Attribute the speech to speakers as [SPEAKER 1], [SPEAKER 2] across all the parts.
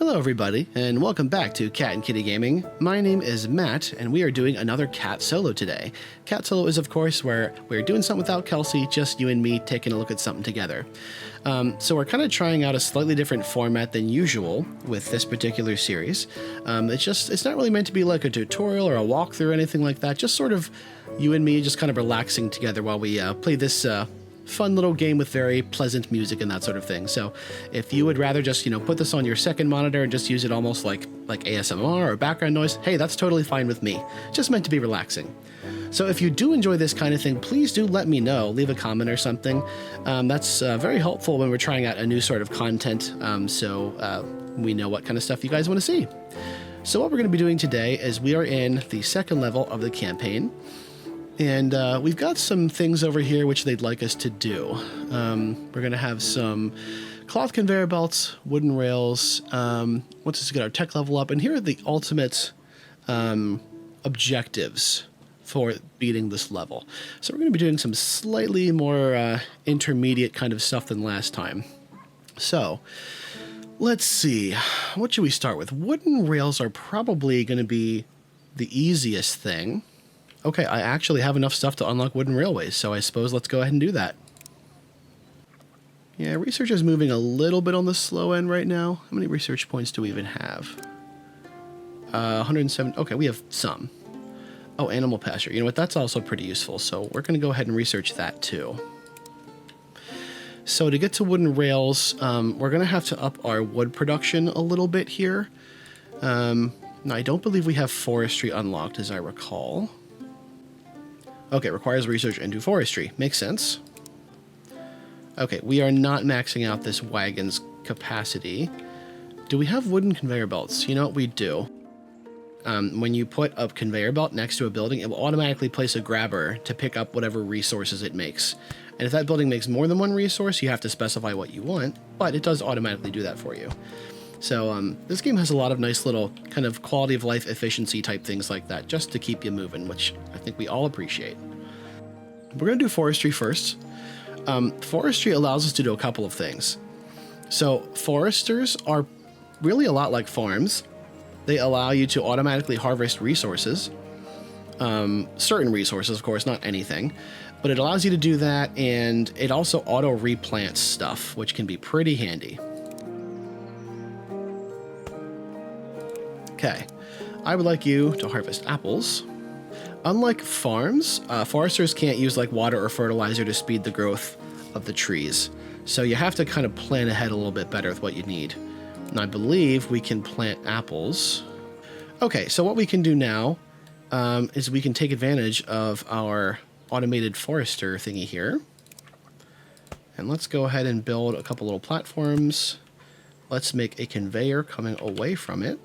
[SPEAKER 1] Hello everybody, and welcome back to Cat and Kitty Gaming. My name is Matt, and we are doing another Cat Solo today. Cat Solo is, of course, where we're doing something without Kelsey, just you and me taking a look at something together. So we're kind of trying out a slightly different format than usual with this particular series. It's not really meant to be like a tutorial or a walkthrough or anything like that, just sort of you and me just kind of relaxing together while we play this fun little game with very pleasant music and that sort of thing. So if you would rather just, put this on your second monitor and just use it almost like ASMR or background noise, hey, that's totally fine with me. Just meant to be relaxing. So if you do enjoy this kind of thing, please do let me know. Leave a comment or something. That's very helpful when we're trying out a new sort of content, so we know what kind of stuff you guys want to see. So what we're going to be doing today is we are in the second level of the campaign. And we've got some things over here which they'd like us to do. We're going to have some cloth conveyor belts, wooden rails. Once us get our tech level up. And here are the ultimate objectives for beating this level. So we're going to be doing some slightly more intermediate kind of stuff than last time. So let's see. What should we start with? Wooden rails are probably going to be the easiest thing. Okay, I actually have enough stuff to unlock wooden railways, so I suppose let's go ahead and do that. Yeah, research is moving a little bit on the slow end right now. How many research points do we even have? 107. Okay, we have some. Oh, animal pasture. You know what? That's also pretty useful, so we're going to go ahead and research that too. So to get to wooden rails, we're going to have to up our wood production a little bit here. Now, I don't believe we have forestry unlocked, as I recall. Okay, requires research into forestry. Makes sense. Okay, we are not maxing out this wagon's capacity. Do we have wooden conveyor belts? You know what we do. When you put a conveyor belt next to a building, it will automatically place a grabber to pick up whatever resources it makes. And if that building makes more than one resource, you have to specify what you want, but it does automatically do that for you. So this game has a lot of nice little kind of quality of life efficiency type things like that, just to keep you moving, which I think we all appreciate. We're going to do forestry first. Forestry allows us to do a couple of things. So foresters are really a lot like farms. They allow you to automatically harvest resources. Certain resources, of course, not anything. But it allows you to do that, and it also auto-replants stuff, which can be pretty handy. Okay, I would like you to harvest apples. Unlike farms, foresters can't use like water or fertilizer to speed the growth of the trees. So you have to kind of plan ahead a little bit better with what you need. And I believe we can plant apples. Okay, so what we can do now is we can take advantage of our automated forester thingy here. And let's go ahead and build a couple little platforms. Let's make a conveyor coming away from it.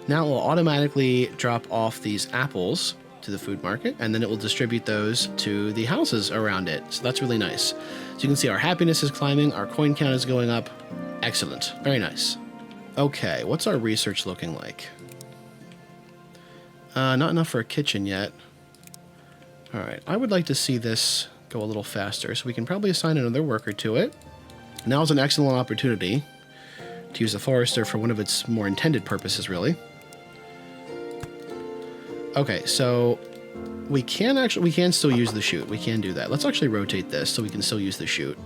[SPEAKER 1] Now it will automatically drop off these apples to the food market, and then it will distribute those to the houses around it. So that's really nice. So you can see our happiness is climbing, our coin count is going up. Excellent. Very nice. Okay, what's our research looking like? Not enough for a kitchen yet. All right, I would like to see this go a little faster, so we can probably assign another worker to it. Now is an excellent opportunity to use the forester for one of its more intended purposes, really. Okay, so we can still use the chute. We can do that. Let's actually rotate this so we can still use the chute.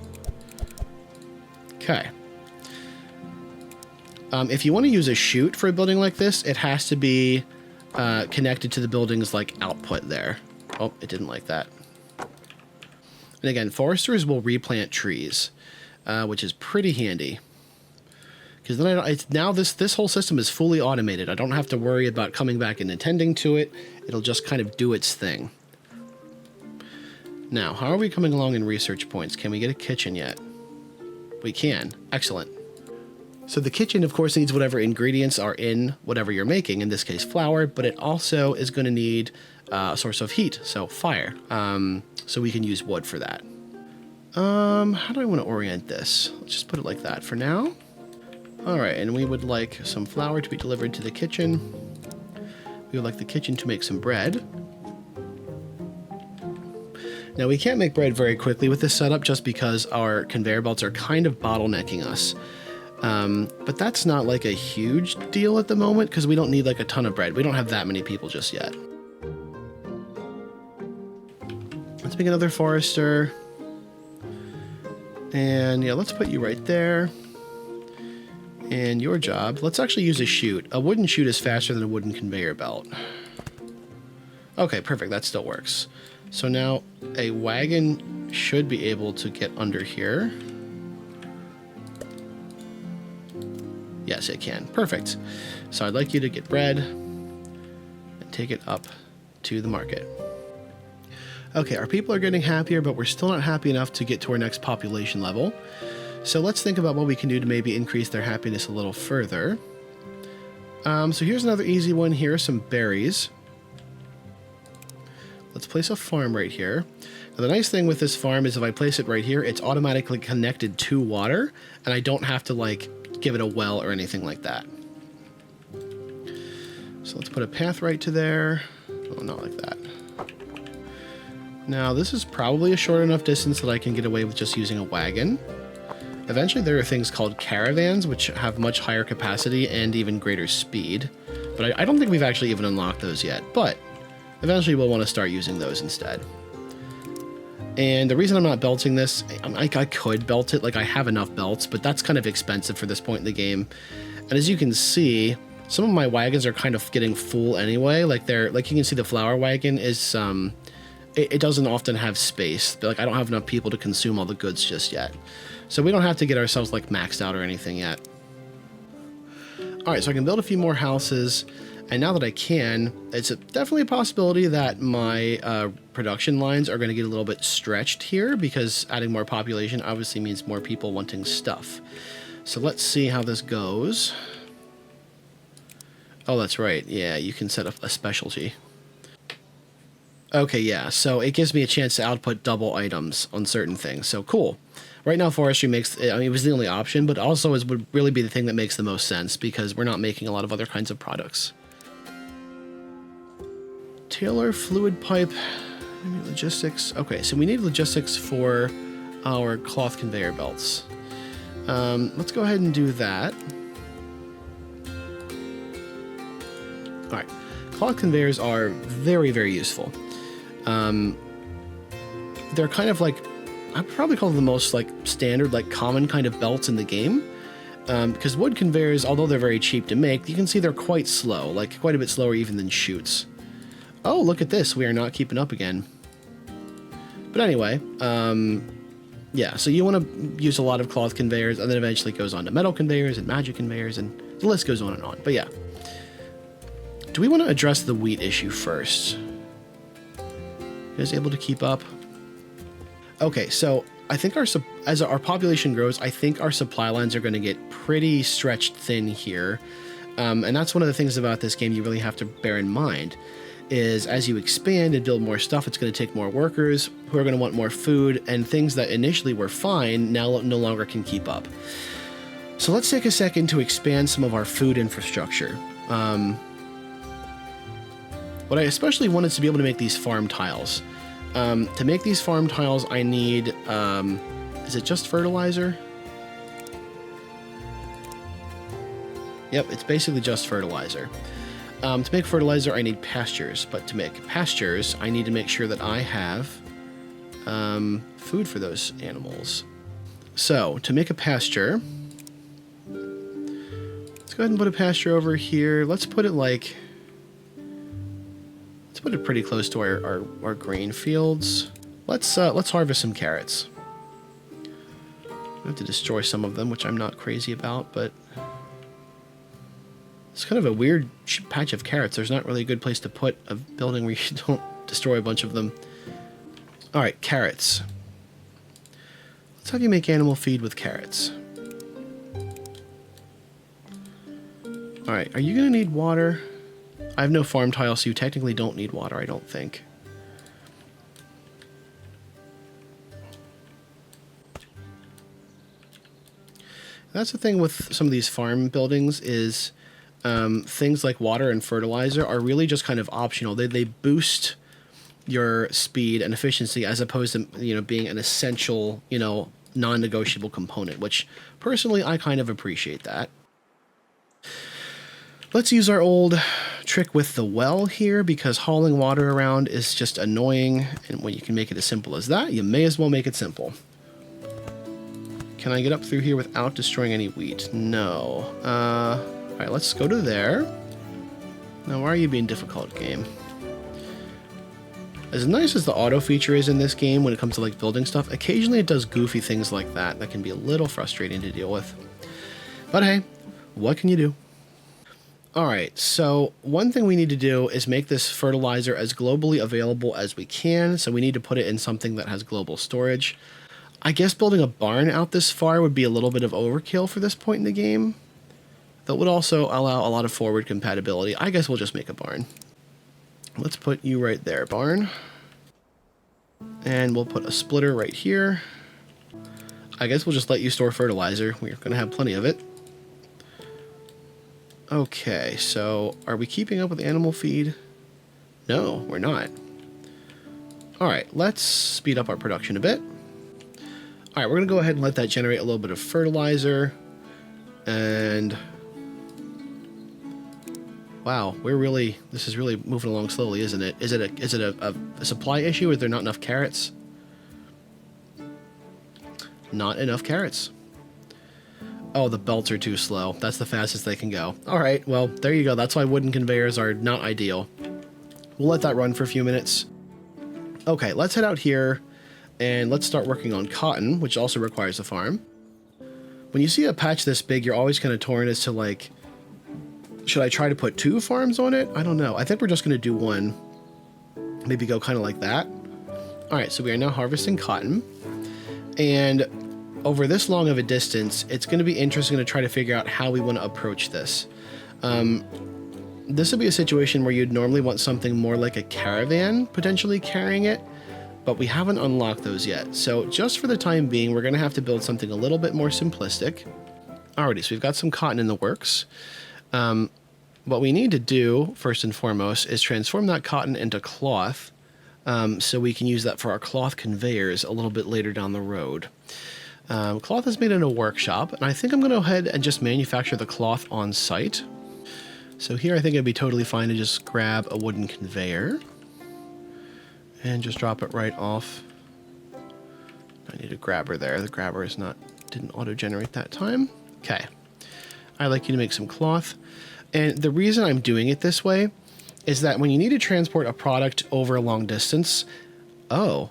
[SPEAKER 1] Okay. If you want to use a chute for a building like this, it has to be connected to the building's like output there. Oh, it didn't like that. And again, foresters will replant trees, which is pretty handy. Because then now this whole system is fully automated. I don't have to worry about coming back and attending to it. It'll just kind of do its thing. Now, how are we coming along in research points? Can we get a kitchen yet? We can. Excellent. So the kitchen, of course, needs whatever ingredients are in whatever you're making, in this case flour, but it also is going to need a source of heat, so fire. So we can use wood for that. How do I want to orient this? Let's just put it like that for now. All right, and we would like some flour to be delivered to the kitchen. We would like the kitchen to make some bread. Now, we can't make bread very quickly with this setup just because our conveyor belts are kind of bottlenecking us. But that's not like a huge deal at the moment because we don't need like a ton of bread. We don't have that many people just yet. Let's make another forester. And yeah, let's put you right there. And your job, let's actually use a chute. A wooden chute is faster than a wooden conveyor belt. Okay, perfect, that still works. So now a wagon should be able to get under here. Yes, it can. Perfect. So I'd like you to get bread and take it up to the market. Okay, our people are getting happier, but we're still not happy enough to get to our next population level. So let's think about what we can do to maybe increase their happiness a little further. So here's another easy one here, some berries. Let's place a farm right here. Now, the nice thing with this farm is if I place it right here, it's automatically connected to water, and I don't have to like give it a well or anything like that. So let's put a path right to there. Oh, not like that. Now this is probably a short enough distance that I can get away with just using a wagon. Eventually there are things called caravans, which have much higher capacity and even greater speed. But I don't think we've actually even unlocked those yet, but eventually we'll want to start using those instead. And the reason I'm not belting this, I could belt it, like I have enough belts, but that's kind of expensive for this point in the game. And as you can see, some of my wagons are kind of getting full anyway. Like you can see the flour wagon is, it doesn't often have space. Like I don't have enough people to consume all the goods just yet. So we don't have to get ourselves like maxed out or anything yet. All right, so I can build a few more houses. And now that I can, it's definitely a possibility that my production lines are going to get a little bit stretched here because adding more population obviously means more people wanting stuff. So let's see how this goes. Oh, that's right. Yeah, you can set up a specialty. Okay, yeah, so it gives me a chance to output double items on certain things. So cool. Right now, forestry makes, I mean, it was the only option, but also would really be the thing that makes the most sense because we're not making a lot of other kinds of products. Tailor fluid pipe, maybe logistics. Okay, so we need logistics for our cloth conveyor belts. Let's go ahead and do that. All right, cloth conveyors are very, very useful. They're kind of like, I'd probably call them the most like standard, like common kind of belts in the game. Because wood conveyors, although they're very cheap to make, you can see they're quite slow, like quite a bit slower even than chutes. Oh, look at this. We are not keeping up again. But anyway, yeah, so you want to use a lot of cloth conveyors, and then eventually it goes on to metal conveyors and magic conveyors, and the list goes on and on. But yeah. Do we want to address the wheat issue first? You guys able to keep up? Okay, so I think as our population grows, I think our supply lines are going to get pretty stretched thin here. And that's one of the things about this game you really have to bear in mind, is as you expand and build more stuff, it's going to take more workers who are going to want more food, and things that initially were fine now no longer can keep up. So let's take a second to expand some of our food infrastructure. What I especially wanted to be able to make these farm tiles. To make these farm tiles, I need, is it just fertilizer? Yep, it's basically just fertilizer. To make fertilizer, I need pastures, but to make pastures, I need to make sure that I have food for those animals. So, to make a pasture, let's go ahead and put a pasture over here. Let's put it like, let's put it pretty close to our grain fields. Let's harvest some carrots. I have to destroy some of them, which I'm not crazy about, but it's kind of a weird patch of carrots. There's not really a good place to put a building where you don't destroy a bunch of them. All right, carrots. Let's have you make animal feed with carrots. All right, are you going to need water? I have no farm tile, so you technically don't need water, I don't think. That's the thing with some of these farm buildings is things like water and fertilizer are really just kind of optional. They boost your speed and efficiency as opposed to, you know, being an essential, you know, non-negotiable component, which personally, I kind of appreciate that. Let's use our old trick with the well here, because hauling water around is just annoying, and when you can make it as simple as that, you may as well make it simple. Can I get up through here without destroying any wheat? No. Alright, let's go to there. Now, why are you being difficult, game? As nice as the auto feature is in this game when it comes to like building stuff, occasionally it does goofy things like that that can be a little frustrating to deal with. But hey, what can you do? Alright, so one thing we need to do is make this fertilizer as globally available as we can, so we need to put it in something that has global storage. I guess building a barn out this far would be a little bit of overkill for this point in the game. That would also allow a lot of forward compatibility. I guess we'll just make a barn. Let's put you right there, barn. And we'll put a splitter right here. I guess we'll just let you store fertilizer. We're going to have plenty of it. Okay, so are we keeping up with animal feed? No, we're not. Alright, let's speed up our production a bit. Alright, we're going to go ahead and let that generate a little bit of fertilizer. And wow, this is really moving along slowly, isn't it? Is it a supply issue? Is there not enough carrots? Not enough carrots. Oh, the belts are too slow. That's the fastest they can go. Alright, well, there you go. That's why wooden conveyors are not ideal. We'll let that run for a few minutes. Okay, let's head out here, and let's start working on cotton, which also requires a farm. When you see a patch this big, you're always kind of torn as to, like, should I try to put 2 farms on it? I don't know. I think we're just going to do one. Maybe go kind of like that. Alright, so we are now harvesting cotton. And over this long of a distance, it's going to be interesting to try to figure out how we want to approach this. This would be a situation where you'd normally want something more like a caravan potentially carrying it, but we haven't unlocked those yet. So just for the time being, we're going to have to build something a little bit more simplistic. Alrighty, so we've got some cotton in the works. What we need to do, first and foremost, is transform that cotton into cloth, so we can use that for our cloth conveyors a little bit later down the road. Cloth is made in a workshop, and I think I'm going to go ahead and just manufacture the cloth on site. So here I think it'd be totally fine to just grab a wooden conveyor and just drop it right off. I need a grabber there. The grabber didn't auto-generate that time. Okay. I'd like you to make some cloth. And the reason I'm doing it this way is that when you need to transport a product over a long distance, oh,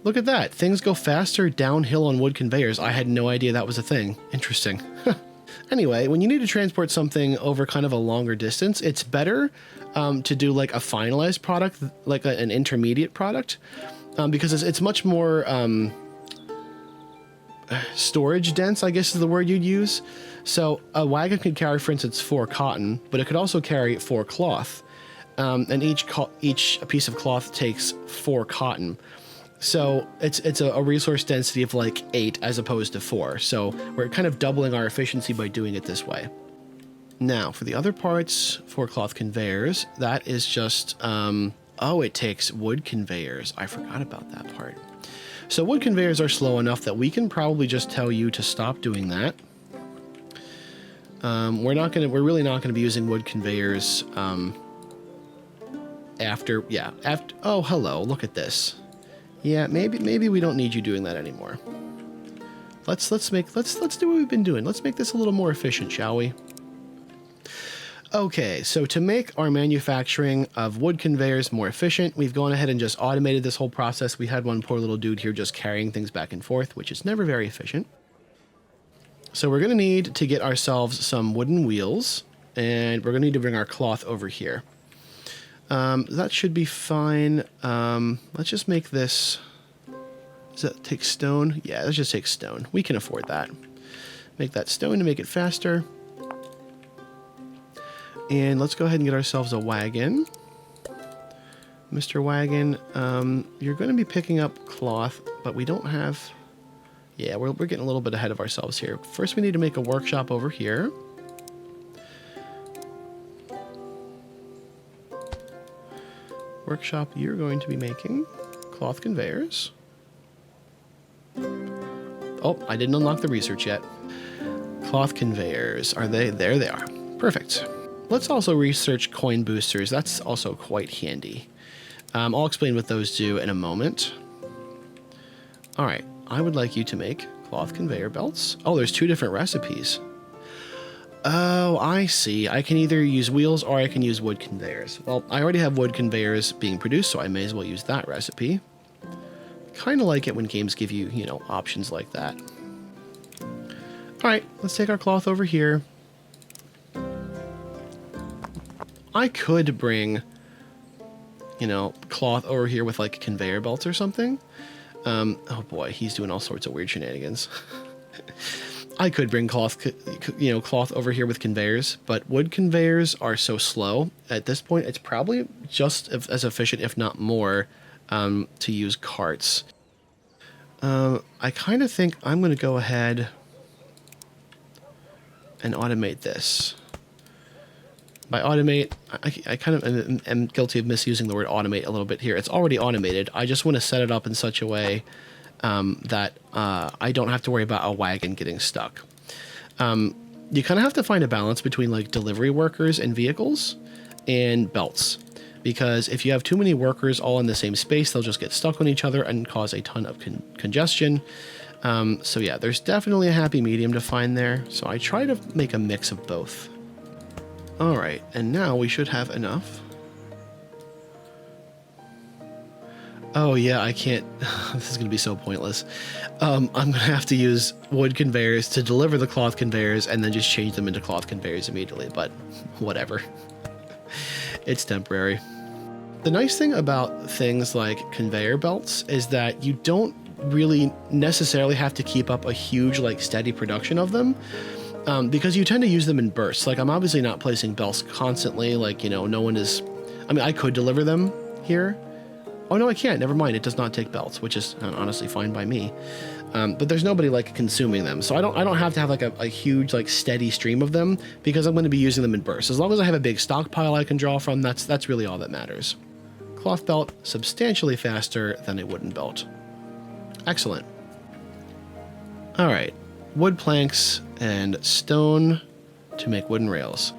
[SPEAKER 1] look at that. Things go faster downhill on wood conveyors. I had no idea that was a thing. Interesting. Anyway, when you need to transport something over kind of a longer distance, it's better to do like a finalized product, like an intermediate product, because it's much more storage dense, I guess is the word you'd use. So a wagon could carry, for instance, 4 cotton, but it could also carry 4 cloth. And each piece of cloth takes 4 cotton. So it's a resource density of like 8 as opposed to 4. So we're kind of doubling our efficiency by doing it this way. Now, for the other parts for cloth conveyors, that is just, oh, it takes wood conveyors. I forgot about that part. So wood conveyors are slow enough that we can probably just tell you to stop doing that. We're really not gonna be using wood conveyors after, oh, hello, look at this. Yeah, maybe we don't need you doing that anymore. Let's do what we've been doing. Let's make this a little more efficient, shall we? Okay, so to make our manufacturing of wood conveyors more efficient, we've gone ahead and just automated this whole process. We had one poor little dude here just carrying things back and forth, which is never very efficient. So we're going to need to get ourselves some wooden wheels, and we're going to need to bring our cloth over here. That should be fine. Let's just make this... Does that take stone? Yeah, let's just take stone. We can afford that. Make that stone to make it faster. And let's go ahead and get ourselves a wagon. Mr. Wagon, you're going to be picking up cloth, but we don't have... Yeah, we're getting a little bit ahead of ourselves here. First, we need to make a workshop over here. Workshop, you're going to be making cloth conveyors. Oh, I didn't unlock the research yet. Cloth conveyors. Are they? There they are. Perfect. Let's also research coin boosters. That's also quite handy. I'll explain what those do in a moment. All right. I would like you to make cloth conveyor belts. Oh, there's 2 different recipes. Oh, I see. I can either use wheels or I can use wood conveyors. Well, I already have wood conveyors being produced, so I may as well use that recipe. Kind of like it when games give you, you know, options like that. All right, let's take our cloth over here. I could bring, you know, cloth over here with like conveyor belts or something. Oh boy, he's doing all sorts of weird shenanigans. I could bring cloth over here with conveyors, but wood conveyors are so slow. At this point, it's probably just as efficient, if not more, to use carts. I kind of think I'm going to go ahead and automate this. By automate, I kind of am guilty of misusing the word automate a little bit here. It's already automated. I just want to set it up in such a way that I don't have to worry about a wagon getting stuck. You kind of have to find a balance between like delivery workers and vehicles and belts. Because if you have too many workers all in the same space, they'll just get stuck on each other and cause a ton of congestion. So yeah, there's definitely a happy medium to find there. So I try to make a mix of both. All right, and now we should have enough. Oh yeah, I can't. This is going to be so pointless. I'm going to have to use wood conveyors to deliver the cloth conveyors and then just change them into cloth conveyors immediately, but whatever. It's temporary. The nice thing about things like conveyor belts is that you don't really necessarily have to keep up a huge, like, steady production of them, because you tend to use them in bursts. Like, I'm obviously not placing belts constantly, like, you know, no one is... I mean, I could deliver them here. Oh, no, I can't. Never mind. It does not take belts, which is honestly fine by me. But there's nobody like consuming them. So I don't have to have like a huge, like steady stream of them because I'm going to be using them in bursts. As long as I have a big stockpile I can draw from, that's really all that matters. Cloth belt, substantially faster than a wooden belt. Excellent. All right. Wood planks and stone to make wooden rails.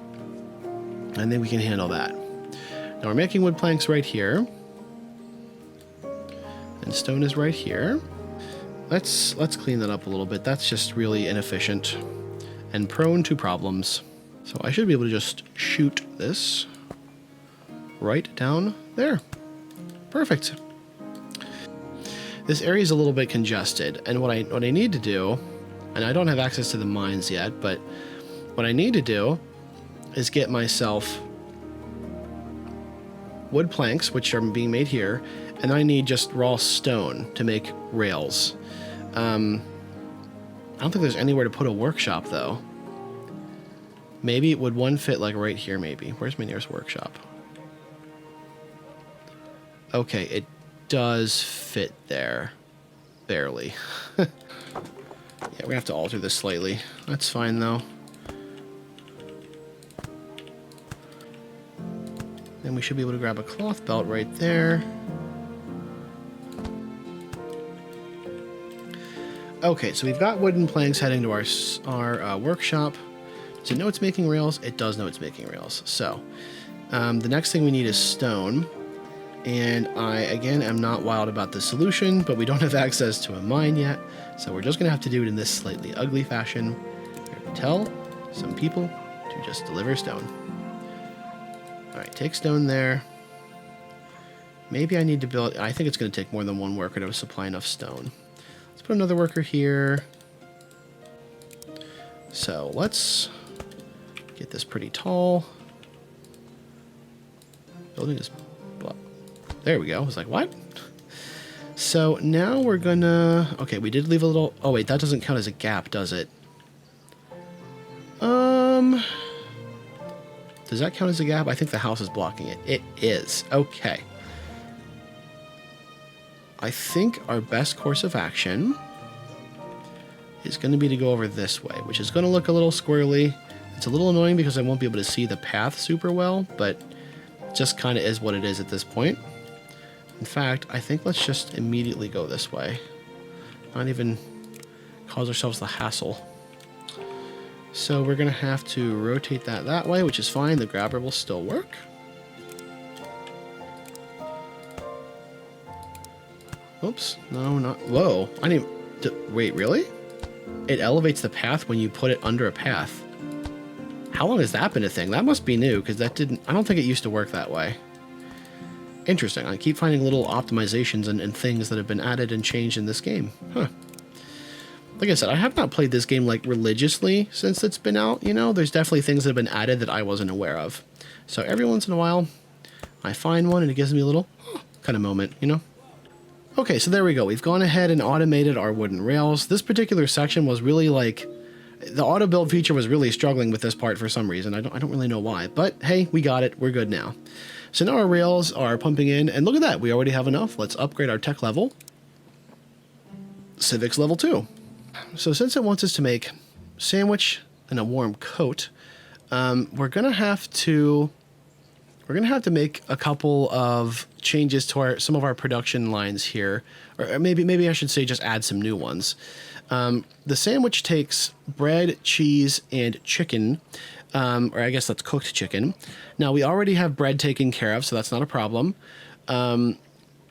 [SPEAKER 1] I think we can handle that. Now we're making wood planks right here. And stone is right here. Let's clean that up a little bit. That's just really inefficient and prone to problems. So I should be able to just shoot this right down there. Perfect. This area is a little bit congested, and what I need to do, and I don't have access to the mines yet, but what I need to do is get myself wood planks, which are being made here, and I need just raw stone to make rails. I don't think there's anywhere to put a workshop, though. Maybe would one fit, like, right here, maybe? Where's my nearest workshop? Okay, it does fit there. Barely. Yeah, we're gonna have to alter this slightly. That's fine, though. Then we should be able to grab a cloth belt right there. Okay, so we've got wooden planks heading to our workshop. Does it know it's making rails? It does know it's making rails. So, the next thing we need is stone. And I, again, am not wild about the solution, but we don't have access to a mine yet. So we're just going to have to do it in this slightly ugly fashion. We're going to tell some people to just deliver stone. All right, take stone there. Maybe I need to build... I think it's going to take more than one worker to supply enough stone. Let's put another worker here. So let's get this pretty tall. Building is... There we go. I was like, what? So now we're gonna... Okay, we did leave a little... Oh, wait, that doesn't count as a gap, does it? Does that count as a gap? I think the house is blocking it. It is. Okay. I think our best course of action is going to be to go over this way, which is going to look a little squirrely. It's a little annoying because I won't be able to see the path super well, but it just kind of is what it is at this point. In fact, I think let's just immediately go this way. Not even cause ourselves the hassle. So we're going to have to rotate that way, which is fine. The grabber will still work. Oops. No, not... Whoa. I didn't... Wait, really? It elevates the path when you put it under a path. How long has that been a thing? That must be new, because that didn't... I don't think it used to work that way. Interesting. I keep finding little optimizations and things that have been added and changed in this game. Huh. Like I said, I have not played this game, like, religiously since it's been out, you know? There's definitely things that have been added that I wasn't aware of. So every once in a while, I find one and it gives me a little kind of moment, you know? Okay, so there we go. We've gone ahead and automated our wooden rails. This particular section was really, like... The auto build feature was really struggling with this part for some reason. I don't really know why. But, hey, we got it. We're good now. So now our rails are pumping in, and look at that, we already have enough. Let's upgrade our tech level. Civics level 2. So since it wants us to make sandwich and a warm coat, we're gonna have to make a couple of changes to some of our production lines here, or maybe I should say just add some new ones. The sandwich takes bread, cheese, and chicken. Or I guess that's cooked chicken. Now, we already have bread taken care of, so that's not a problem.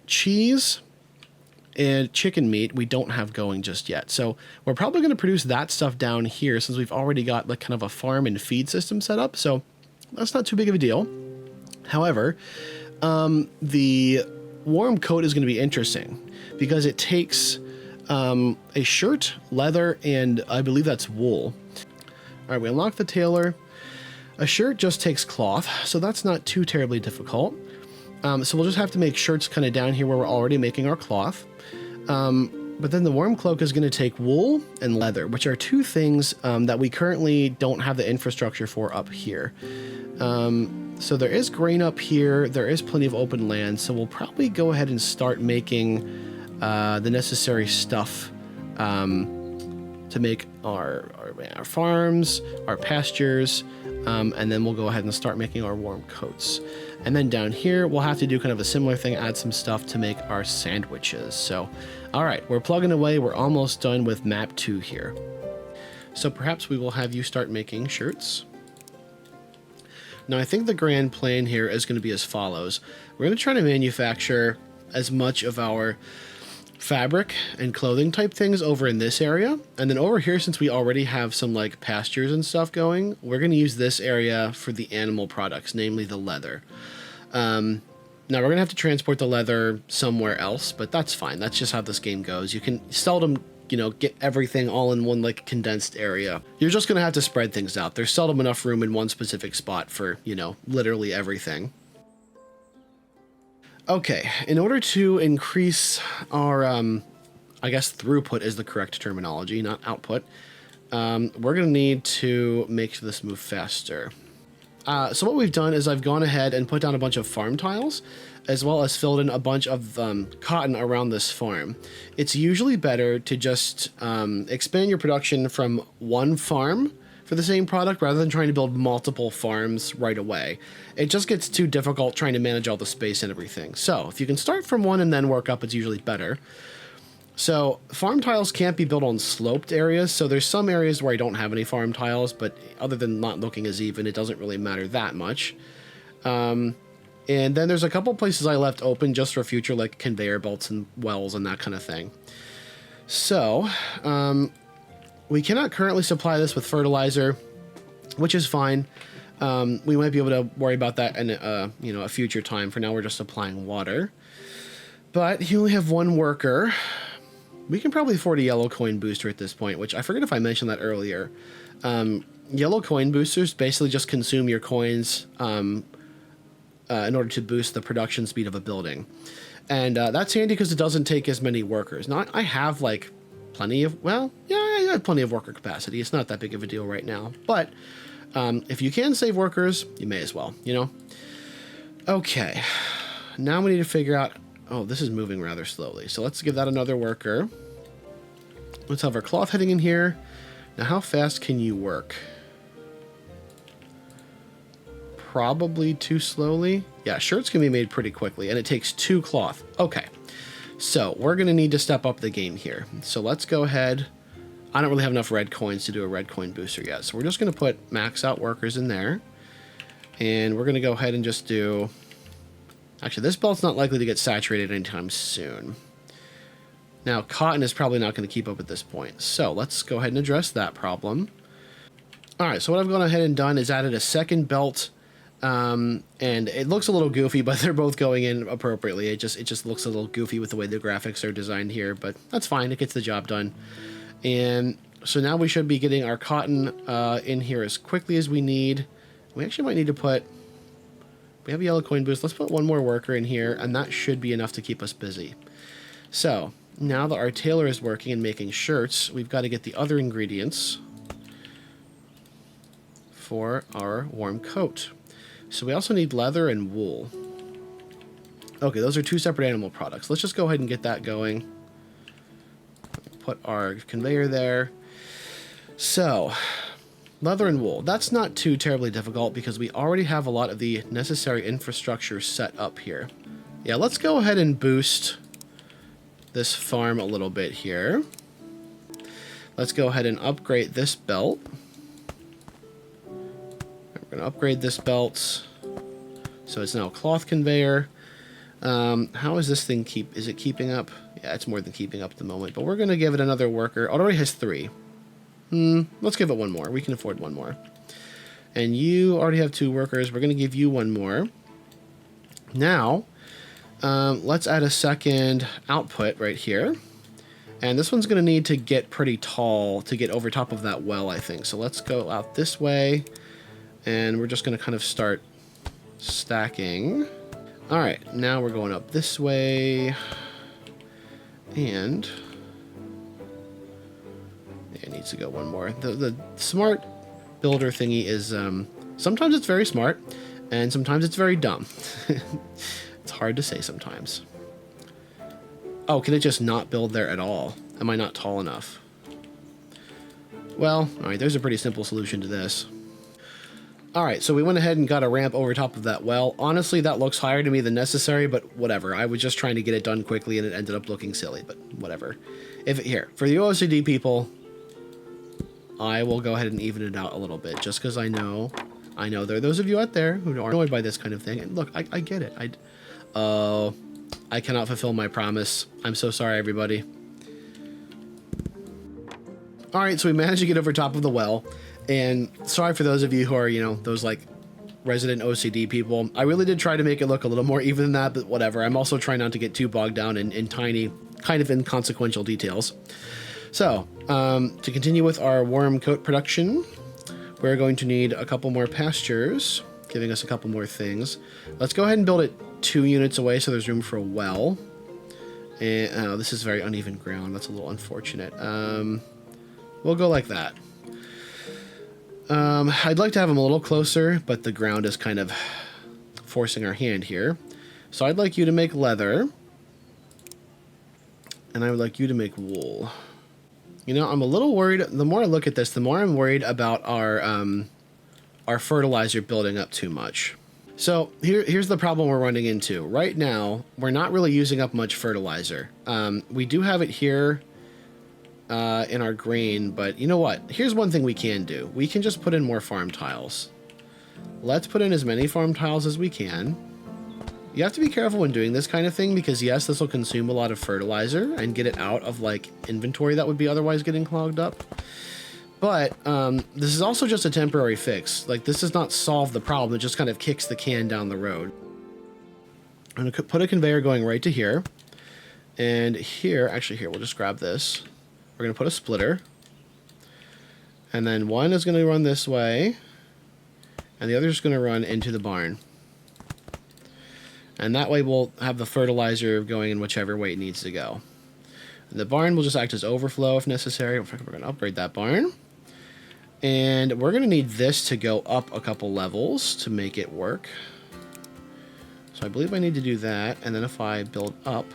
[SPEAKER 1] Cheese and chicken meat we don't have going just yet. So we're probably going to produce that stuff down here since we've already got like kind of a farm and feed system set up. So that's not too big of a deal. However, the warm coat is going to be interesting because it takes a shirt, leather, and I believe that's wool. All right, we unlock the tailor. A shirt just takes cloth, so that's not too terribly difficult. So we'll just have to make shirts kind of down here where we're already making our cloth. But then the warm cloak is going to take wool and leather, which are two things that we currently don't have the infrastructure for up here. So there is grain up here. There is plenty of open land, so we'll probably go ahead and start making the necessary stuff to make our farms, our pastures, and then we'll go ahead and start making our warm coats. And then down here, we'll have to do kind of a similar thing, add some stuff to make our sandwiches. So, all right, we're plugging away. We're almost done with map 2 here. So perhaps we will have you start making shirts. Now, I think the grand plan here is going to be as follows. We're going to try to manufacture as much of our fabric and clothing type things over in this area, and then over here, since we already have some like pastures and stuff going, we're going to use this area for the animal products, namely the leather. Now we're gonna have to transport the leather somewhere else, but that's fine. That's just how this game goes. You can seldom, you know, get everything all in one like condensed area. You're just gonna have to spread things out. There's seldom enough room in one specific spot for, you know, literally everything. Okay, in order to increase our, I guess throughput is the correct terminology, not output, we're going to need to make this move faster. So what we've done is I've gone ahead and put down a bunch of farm tiles, as well as filled in a bunch of cotton around this farm. It's usually better to just expand your production from one farm for the same product rather than trying to build multiple farms right away. It just gets too difficult trying to manage all the space and everything. So if you can start from one and then work up, it's usually better. So farm tiles can't be built on sloped areas. So there's some areas where I don't have any farm tiles, but other than not looking as even, it doesn't really matter that much. And then there's a couple places I left open just for future, like conveyor belts and wells and that kind of thing. So, we cannot currently supply this with fertilizer, which is fine. We might be able to worry about that in a future time. For now, we're just supplying water. But you only have one worker. We can probably afford a yellow coin booster at this point, which I forget if I mentioned that earlier. Yellow coin boosters basically just consume your coins in order to boost the production speed of a building. And that's handy because it doesn't take as many workers. Now, I have like plenty of, well, yeah, I have plenty of worker capacity. It's not that big of a deal right now. But if you can save workers, you may as well, you know? Okay, now we need to figure out, oh, this is moving rather slowly. So let's give that another worker. Let's have our cloth heading in here. Now, how fast can you work? Probably too slowly. Yeah, shirts can be made pretty quickly, and it takes 2 cloth. Okay, so we're going to need to step up the game here. So let's go ahead. I don't really have enough red coins to do a red coin booster yet. So we're just going to put max out workers in there. And we're going to go ahead and just do... Actually, this belt's not likely to get saturated anytime soon. Now, cotton is probably not going to keep up at this point. So let's go ahead and address that problem. All right, so what I've gone ahead and done is added a second belt. And it looks a little goofy, but they're both going in appropriately. It just looks a little goofy with the way the graphics are designed here, but that's fine. It gets the job done. And so now we should be getting our cotton in here as quickly as we need. We actually might need to put... We have a yellow coin boost. Let's put one more worker in here, and that should be enough to keep us busy. So, now that our tailor is working and making shirts, we've got to get the other ingredients for our warm coat. So we also need leather and wool. Okay, those are two separate animal products. Let's just go ahead and get that going. Put our conveyor there. So... leather and wool. That's not too terribly difficult because we already have a lot of the necessary infrastructure set up here. Yeah, let's go ahead and boost this farm a little bit here. Let's go ahead and upgrade this belt. We're going to upgrade this belt. So it's now a cloth conveyor. How is this thing is it keeping up? Yeah, it's more than keeping up at the moment, but we're going to give it another worker. It already has 3. Let's give it one more. We can afford one more. And you already have 2 workers. We're going to give you one more. Now, let's add a second output right here. And this one's going to need to get pretty tall to get over top of that well, I think. So let's go out this way. And we're just going to kind of start stacking. All right, now we're going up this way. And... it needs to go one more. The smart builder thingy is, sometimes it's very smart, and sometimes it's very dumb. It's hard to say sometimes. Oh, can it just not build there at all? Am I not tall enough? Well, alright, there's a pretty simple solution to this. Alright, so we went ahead and got a ramp over top of that well. Honestly, that looks higher to me than necessary, but whatever. I was just trying to get it done quickly, and it ended up looking silly, but whatever. Here, for the OCD people... I will go ahead and even it out a little bit, just because I know there are those of you out there who are annoyed by this kind of thing. And look, I get it. I cannot fulfill my promise. I'm so sorry, everybody. All right, so we managed to get over top of the well, and sorry for those of you who are, those like resident OCD people. I really did try to make it look a little more even than that, but whatever. I'm also trying not to get too bogged down in tiny, kind of inconsequential details. So, to continue with our warm coat production, we're going to need a couple more pastures, giving us a couple more things. Let's go ahead and build it 2 units away so there's room for a well. And this is very uneven ground. That's a little unfortunate. We'll go like that. I'd like to have them a little closer, but the ground is kind of forcing our hand here. So I'd like you to make leather, and I would like you to make wool. I'm a little worried. The more I look at this, the more I'm worried about our fertilizer building up too much. So here's the problem we're running into. Right now, we're not really using up much fertilizer. We do have it here in our grain, but you know what? Here's one thing we can do. We can just put in more farm tiles. Let's put in as many farm tiles as we can. You have to be careful when doing this kind of thing because, yes, this will consume a lot of fertilizer and get it out of, like, inventory that would be otherwise getting clogged up. But this is also just a temporary fix. Like, this does not solve the problem. It just kind of kicks the can down the road. I'm going to put a conveyor going right to here. And here, actually here, we'll just grab this. We're going to put a splitter. And then one is going to run this way. And the other is going to run into the barn. And that way we'll have the fertilizer going in whichever way it needs to go. And the barn will just act as overflow if necessary. We're going to upgrade that barn. And we're going to need this to go up a couple levels to make it work. So I believe I need to do that. And then if I build up,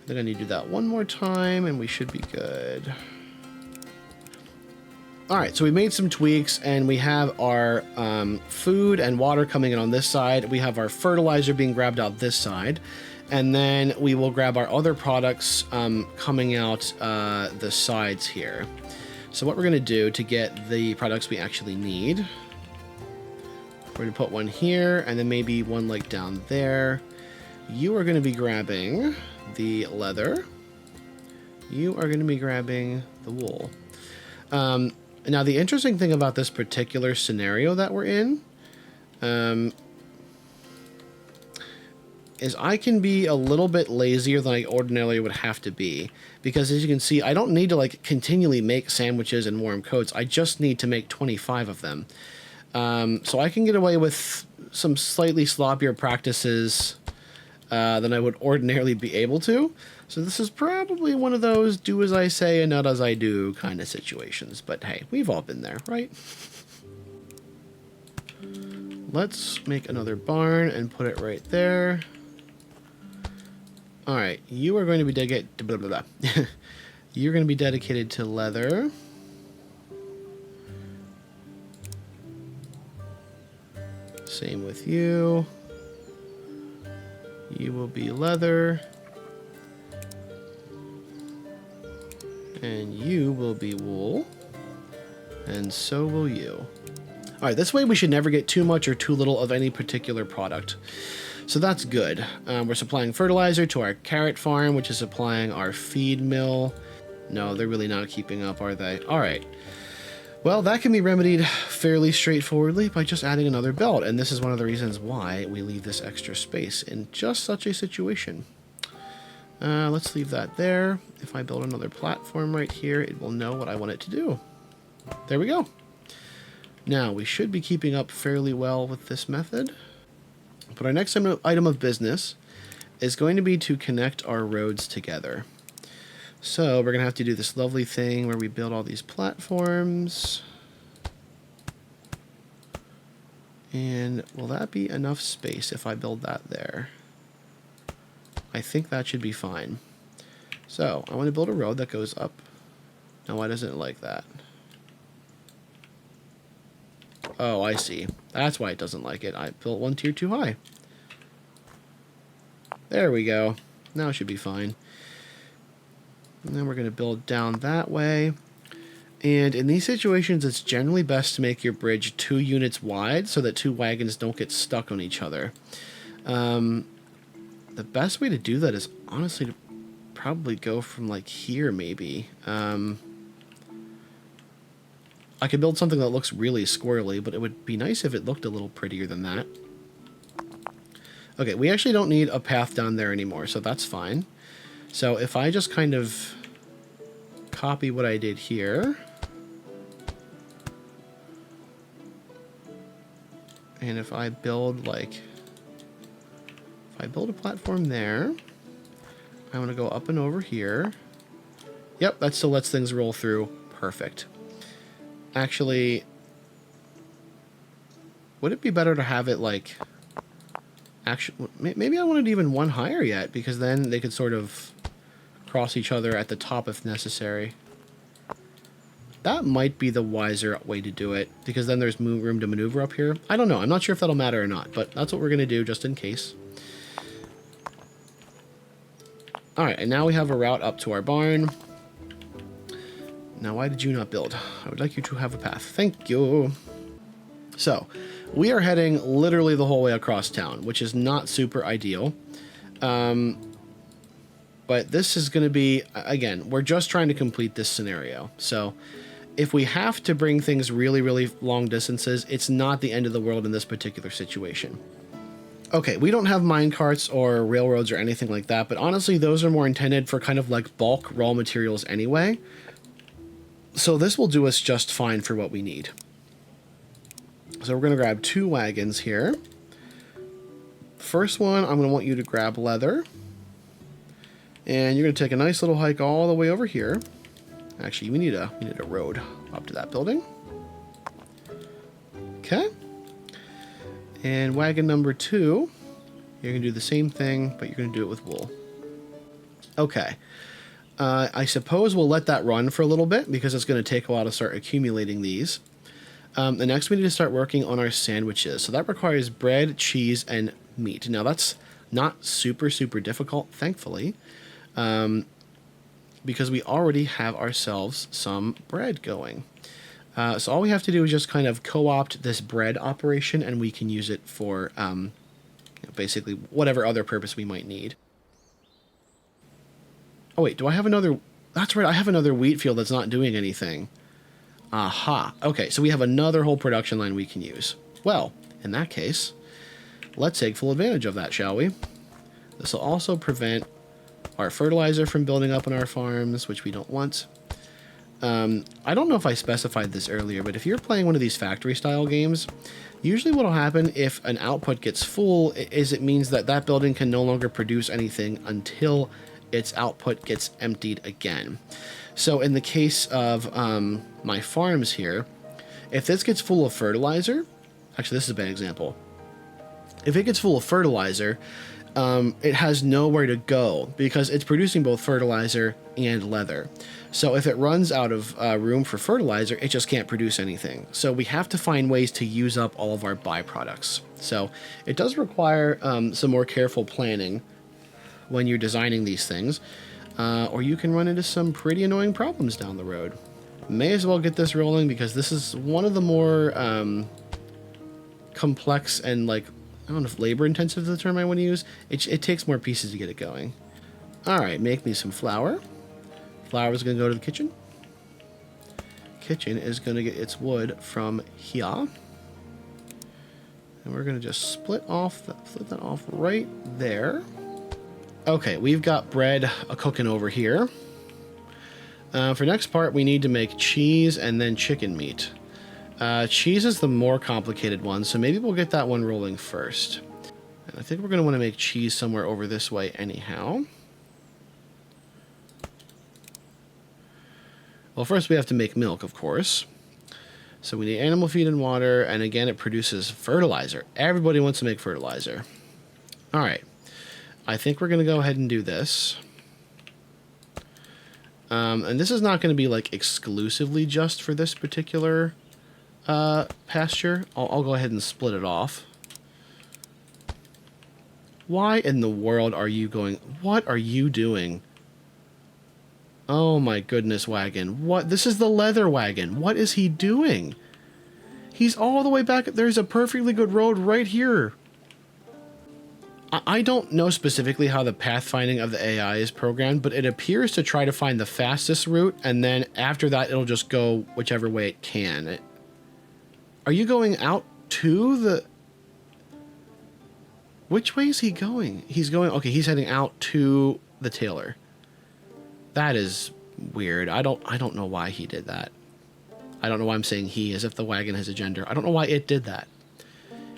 [SPEAKER 1] then I need to do that one more time and we should be good. Alright, so we made some tweaks and we have our food and water coming in on this side. We have our fertilizer being grabbed out this side. And then we will grab our other products coming out the sides here. So what we're going to do to get the products we actually need, we're going to put one here and then maybe one like down there. You are going to be grabbing the leather. You are going to be grabbing the wool. Now, the interesting thing about this particular scenario that we're in is I can be a little bit lazier than I ordinarily would have to be. Because as you can see, I don't need to like continually make sandwiches and warm coats. I just need to make 25 of them. So I can get away with some slightly sloppier practices than I would ordinarily be able to. So this is probably one of those do as I say and not as I do kind of situations. But hey, we've all been there, right? Let's make another barn and put it right there. All right, you are going to be dedicated to blah, blah, blah. You're going to be dedicated to leather. Same with you. You will be leather. And you will be wool. And so will you. All right, this way we should never get too much or too little of any particular product. So that's good. We're supplying fertilizer to our carrot farm, which is supplying our feed mill. No, they're really not keeping up, are they? All right. Well, that can be remedied fairly straightforwardly by just adding another belt. And this is one of the reasons why we leave this extra space in just such a situation. Let's leave that there. If I build another platform right here, it will know what I want it to do. There we go. Now, we should be keeping up fairly well with this method. But our next item of business is going to be to connect our roads together. So we're going to have to do this lovely thing where we build all these platforms. And will that be enough space if I build that there? I think that should be fine. So I want to build a road that goes up. Now, why doesn't it like that? Oh, I see. That's why it doesn't like it. I built one tier too high. There we go. Now it should be fine. And then we're going to build down that way. And in these situations, it's generally best to make your bridge 2 units wide so that 2 wagons don't get stuck on each other. The best way to do that is honestly to probably go from like here maybe. I could build something that looks really squirrely, but it would be nice if it looked a little prettier than that. Okay, we actually don't need a path down there anymore, so that's fine. So if I just kind of copy what I did here, and if I build like, if I build a platform there, I want to go up and over here. Yep, that still lets things roll through. Perfect. Actually, would it be better to have it like, actually, maybe I want it even one higher yet, because then they could sort of cross each other at the top if necessary. That might be the wiser way to do it, because then there's room to maneuver up here. I don't know. I'm not sure if that'll matter or not, but that's what we're going to do just in case. All right, and now we have a route up to our barn. Now, why did you not build? I would like you to have a path. Thank you. So, we are heading literally the whole way across town, which is not super ideal. But this is going to be, again, we're just trying to complete this scenario. So, if we have to bring things really, really long distances, it's not the end of the world in this particular situation. Okay, we don't have mine carts or railroads or anything like that, but honestly, those are more intended for kind of like bulk raw materials anyway. So this will do us just fine for what we need. So we're going to grab 2 wagons here. First one, I'm going to want you to grab leather. And you're going to take a nice little hike all the way over here. Actually, we need a road up to that building. Okay. And wagon number 2, you're going to do the same thing, but you're going to do it with wool. Okay. I suppose we'll let that run for a little bit because it's going to take a while to start accumulating these. The next we need to start working on our sandwiches. So that requires bread, cheese, and meat. Now that's Not super, super difficult, thankfully, because we already have ourselves some bread going. So all we have to do is just kind of co-opt this bread operation, and we can use it for basically whatever other purpose we might need. Oh wait, do I have another? That's right, I have another wheat field that's not doing anything. Aha. Okay, so we have another whole production line we can use. Well, in that case, let's take full advantage of that, shall we? This will also prevent our fertilizer from building up on our farms, which we don't want. I don't know if I specified this earlier, but if you're playing one of these factory-style games, usually what will happen if an output gets full is it means that that building can no longer produce anything until its output gets emptied again. So in the case of my farms here, if this gets full of fertilizer, actually this is a bad example. If it gets full of fertilizer, it has nowhere to go because it's producing both fertilizer and leather. So if it runs out of room for fertilizer, it just can't produce anything. So we have to find ways to use up all of our byproducts. So it does require some more careful planning when you're designing these things, or you can run into some pretty annoying problems down the road. May as well get this rolling because this is one of the more complex and, like, I don't know if labor intensive is the term I want to use. It takes more pieces to get it going. All right, make me some flour. Flour is going to go to the kitchen. Kitchen is going to get its wood from here. And we're going to just flip that off right there. Okay, we've got bread cooking over here. For next part, we need to make cheese and then chicken meat. Cheese is the more complicated one, so maybe we'll get that one rolling first. And I think we're going to want to make cheese somewhere over this way anyhow. Well, first we have to make milk, of course. So we need animal feed and water, and again, it produces fertilizer. Everybody wants to make fertilizer. All right. I think we're going to go ahead and do this. And this is not going to be, like, exclusively just for this particular pasture. I'll go ahead and split it off. Why in the world are you going? What are you doing? Oh my goodness, wagon. What? This is the leather wagon. What is he doing? He's all the way back. There's a perfectly good road right here. I don't know specifically how the pathfinding of the AI is programmed, but it appears to try to find the fastest route, and then after that, it'll just go whichever way it can. Are you going out to the... Which way is he going? He's going... Okay, he's heading out to the tailor. That is weird. I don't know why he did that. I don't know why I'm saying he as if the wagon has a gender. I don't know why it did that.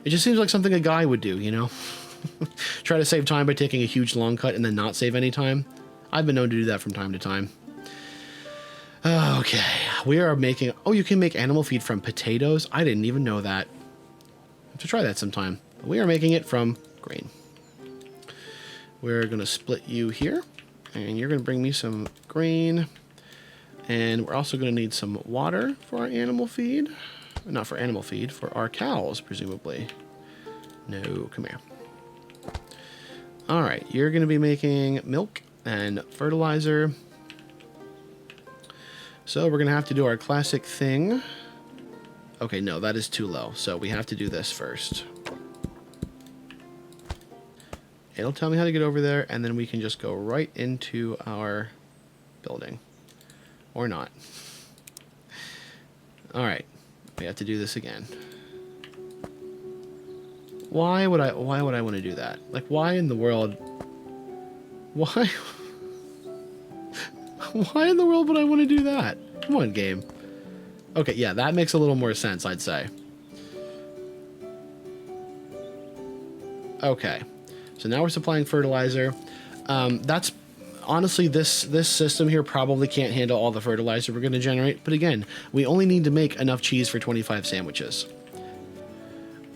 [SPEAKER 1] It just seems like something a guy would do, you know? Try to save time by taking a huge long cut and then not save any time. I've been known to do that from time to time. Okay, we are making... Oh, you can make animal feed from potatoes? I didn't even know that. I have to try that sometime. We are making it from grain. We're going to split you here, and you're going to bring me some grain. And we're also going to need some water for our animal feed. Not for animal feed, for our cows, presumably. No, come here. All right, you're going to be making milk and fertilizer. So we're going to have to do our classic thing. Okay, no, that is too low. So we have to do this first. It'll tell me how to get over there, and then we can just go right into our building. Or not. All right, we have to do this again. Why would I want to do that? Like, why in the world? Why? Why in the world would I want to do that? Come on, game. Okay, yeah, that makes a little more sense, I'd say. Okay, so now we're supplying fertilizer. That's honestly, this system here probably can't handle all the fertilizer we're going to generate. But again, we only need to make enough cheese for 25 sandwiches.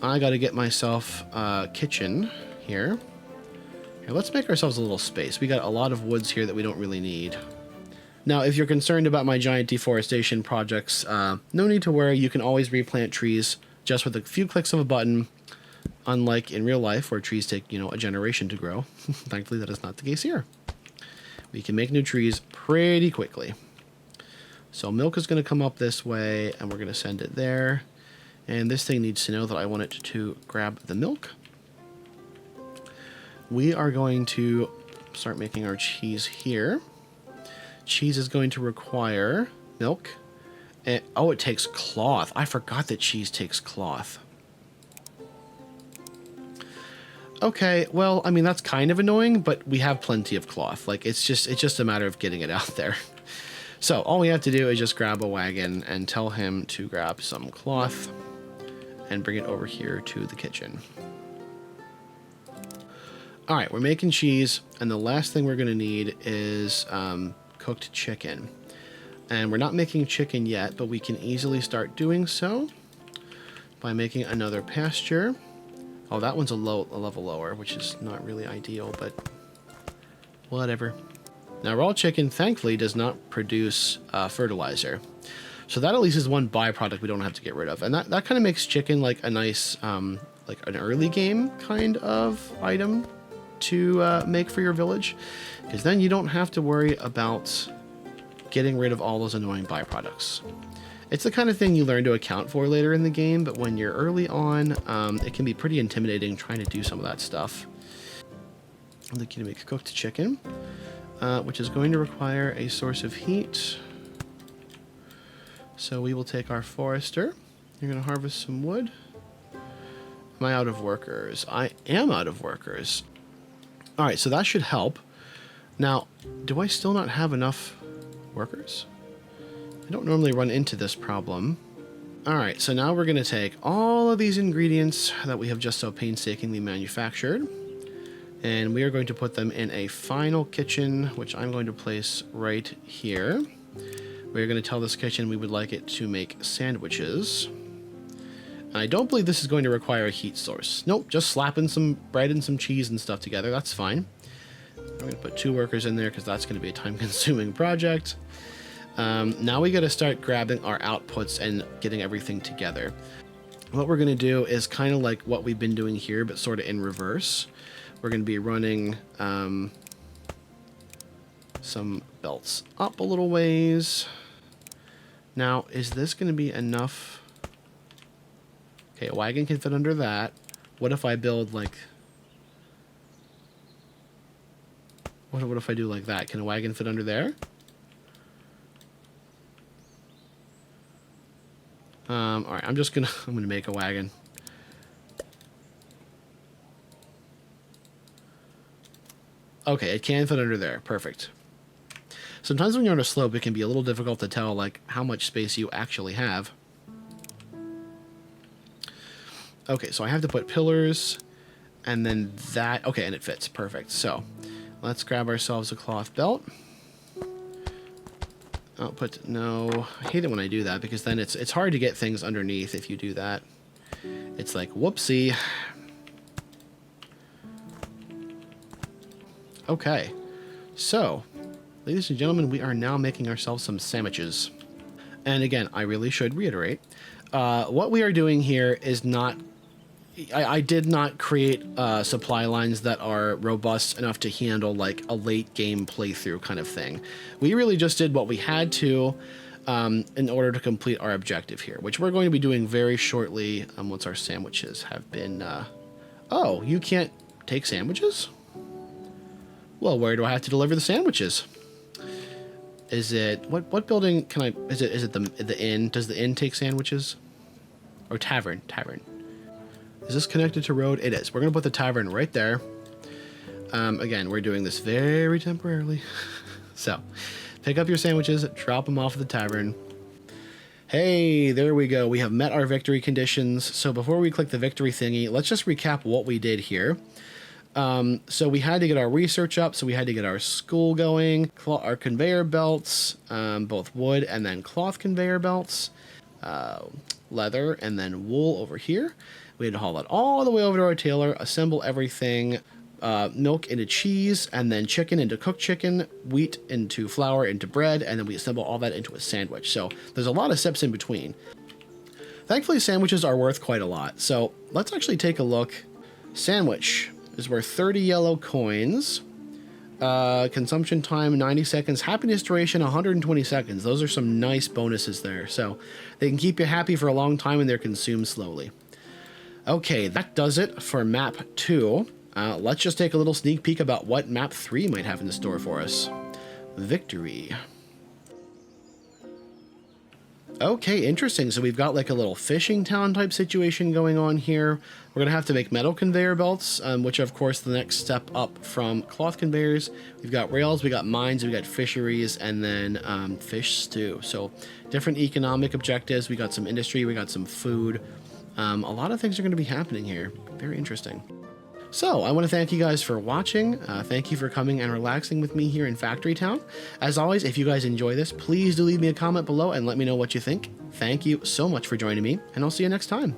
[SPEAKER 1] I got to get myself a kitchen here. Here, let's make ourselves a little space. We got a lot of woods here that we don't really need. Now, if you're concerned about my giant deforestation projects, no need to worry. You can always replant trees just with a few clicks of a button. Unlike in real life where trees take, you know, a generation to grow. Thankfully, that is not the case here. We can make new trees pretty quickly. So milk is going to come up this way, and we're going to send it there. And this thing needs to know that I want it to grab the milk. We are going to start making our cheese here. Cheese is going to require milk. And, oh, it takes cloth. I forgot that cheese takes cloth. Okay, well, I mean, that's kind of annoying, but we have plenty of cloth. Like, it's just a matter of getting it out there. So all we have to do is just grab a wagon and tell him to grab some cloth and bring it over here to the kitchen. All right, we're making cheese, and the last thing we're going to need is cooked chicken. And we're not making chicken yet, but we can easily start doing so by making another pasture. Oh, that one's a level lower, which is not really ideal, but whatever. Now, raw chicken, thankfully, does not produce fertilizer. So that at least is one byproduct we don't have to get rid of. And that kind of makes chicken like a nice, like an early game kind of item to make for your village. Because then you don't have to worry about getting rid of all those annoying byproducts. It's the kind of thing you learn to account for later in the game, but when you're early on, it can be pretty intimidating trying to do some of that stuff. I'm looking to make cooked chicken, which is going to require a source of heat. So we will take our forester. You're going to harvest some wood. Am I out of workers? I am out of workers. All right, so that should help. Now, do I still not have enough workers? I don't normally run into this problem. All right, so now we're going to take all of these ingredients that we have just so painstakingly manufactured, and we are going to put them in a final kitchen, which I'm going to place right here. We're going to tell this kitchen we would like it to make sandwiches. And I don't believe this is going to require a heat source. Nope, just slapping some bread and some cheese and stuff together. That's fine. I'm going to put 2 workers in there because that's going to be a time-consuming project. Now we got to start grabbing our outputs and getting everything together. What we're going to do is kind of like what we've been doing here, but sort of in reverse. We're going to be running some belts up a little ways. Now, is this going to be enough? Okay, a wagon can fit under that. What if I build like... What if I do like that? Can a wagon fit under there? All right, I'm gonna make a wagon. Okay, it can fit under there. Perfect. Sometimes when you're on a slope, it can be a little difficult to tell like how much space you actually have. Okay, so I have to put pillars, and then that. Okay, and it fits. Perfect. So let's grab ourselves a cloth belt. No, I hate it when I do that because then it's hard to get things underneath if you do that. It's like, whoopsie. Okay, so, ladies and gentlemen, we are now making ourselves some sandwiches. And again, I really should reiterate, what we are doing here is not... I did not create supply lines that are robust enough to handle like a late game playthrough kind of thing. We really just did what we had to in order to complete our objective here, which we're going to be doing very shortly once our sandwiches have been... Oh, you can't take sandwiches? Well, where do I have to deliver the sandwiches? Is it... What building can I... Is it the inn? Does the inn take sandwiches? Or tavern? Tavern. Is this connected to road? It is. We're going to put the tavern right there. Again, we're doing this very temporarily. So, pick up your sandwiches, drop them off at the tavern. Hey, there we go. We have met our victory conditions. So before we click the victory thingy, let's just recap what we did here. So we had to get our research up. So we had to get our school going, our conveyor belts, both wood and then cloth conveyor belts, leather, and then wool over here. We had to haul it all the way over to our tailor, assemble everything, milk into cheese, and then chicken into cooked chicken, wheat into flour, into bread, and then we assemble all that into a sandwich. So there's a lot of steps in between. Thankfully, sandwiches are worth quite a lot. So let's actually take a look. Sandwich is worth 30 yellow coins. Consumption time 90 seconds. Happiness duration 120 seconds. Those are some nice bonuses there. So they can keep you happy for a long time and they're consumed slowly. Okay, that does it for map 2. Let's just take a little sneak peek about what map 3 might have in the store for us. Victory. Okay, interesting. So we've got like a little fishing town type situation going on here. We're going to have to make metal conveyor belts, which are, of course, the next step up from cloth conveyors. We've got rails, we got mines, we got fisheries, and then fish stew. So different economic objectives. We got some industry, we got some food. A lot of things are going to be happening here. Very interesting. So I want to thank you guys for watching. Thank you for coming and relaxing with me here in Factory Town. As always, if you guys enjoy this, please do leave me a comment below and let me know what you think. Thank you so much for joining me, and I'll see you next time.